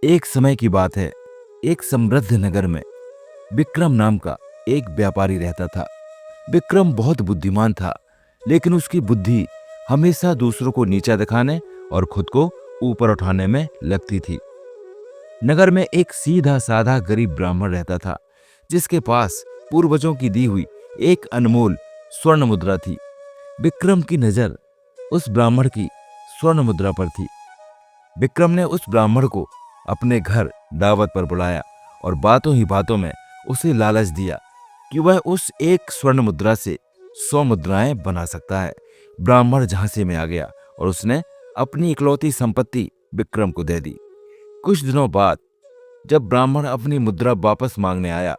एक समय की बात है। एक समृद्ध नगर में विक्रम नाम का एक व्यापारी रहता था। विक्रम बहुत बुद्धिमान था, लेकिन उसकी बुद्धि हमेशा दूसरों को नीचा दिखाने और खुद को ऊपर उठाने में लगती थी। नगर में एक सीधा साधा गरीब ब्राह्मण रहता था, जिसके पास पूर्वजों की दी हुई एक अनमोल स्वर्ण मुद्रा थी। विक्रम की नजर उस ब्राह्मण की स्वर्ण मुद्रा पर थी। विक्रम ने उस ब्राह्मण को अपने घर दावत पर बुलाया और बातों ही बातों में उसे लालच दिया कि वह उस एक स्वर्ण मुद्रा से 100 मुद्राएं बना सकता है। ब्राह्मण झांसे में आ गया और उसने अपनी इकलौती संपत्ति विक्रम को दे दी। कुछ दिनों बाद जब ब्राह्मण अपनी मुद्रा वापस मांगने आया,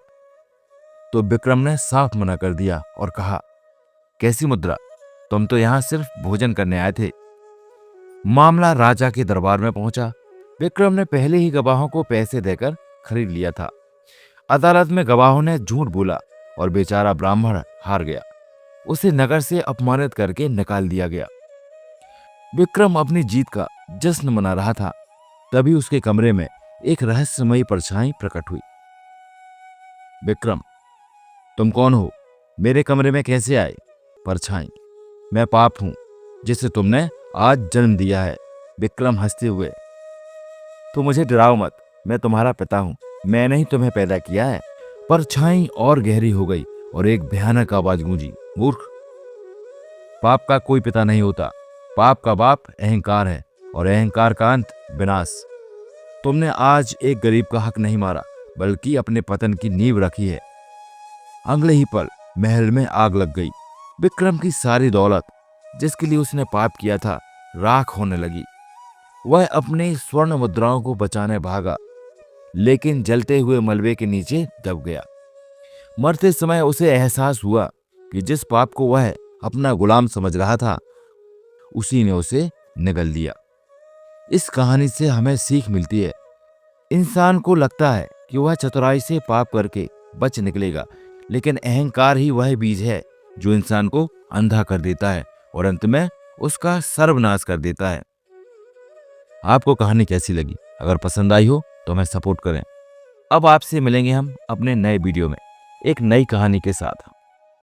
तो विक्रम ने साफ मना कर दिया और कहा, कैसी मुद्रा? तुम तो यहां सिर्फ भोजन करने आए थे। मामला राजा के दरबार में पहुंचा। विक्रम ने पहले ही गवाहों को पैसे देकर खरीद लिया था। अदालत में गवाहों ने झूठ बोला और बेचारा ब्राह्मण हार गया। उसे नगर से अपमानित करके निकाल दिया गया। विक्रम अपनी जीत का जश्न मना रहा था, तभी उसके कमरे में एक रहस्यमयी परछाई प्रकट हुई। विक्रम, तुम कौन हो? मेरे कमरे में कैसे आए? परछाई, मैं पाप हूं जिसे तुमने आज जन्म दिया है। विक्रम हंसते हुए, तो मुझे डराओ मत, मैं तुम्हारा पिता हूं। मैंने ही तुम्हें पैदा किया है। परछाई और गहरी हो गई और एक भयानक आवाज गूंजी, मूर्ख, पाप का कोई पिता नहीं होता। पाप का बाप अहंकार है और अहंकार का अंत विनाश। तुमने आज एक गरीब का हक नहीं मारा, बल्कि अपने पतन की नींव रखी है। अगले ही पल महल में आग लग गई। विक्रम की सारी दौलत, जिसके लिए उसने पाप किया था, राख होने लगी। वह अपने स्वर्ण मुद्राओं को बचाने भागा, लेकिन जलते हुए मलबे के नीचे दब गया। मरते समय उसे एहसास हुआ कि जिस पाप को वह अपना गुलाम समझ रहा था, उसी ने उसे निगल लिया। इस कहानी से हमें सीख मिलती है। इंसान को लगता है कि वह चतुराई से पाप करके बच निकलेगा, लेकिन अहंकार ही वह बीज है जो इंसान को अंधा कर देता है और अंत में उसका सर्वनाश कर देता है। आपको कहानी कैसी लगी? अगर पसंद आई हो तो हमें सपोर्ट करें। अब आपसे मिलेंगे हम अपने नए वीडियो में एक नई कहानी के साथ।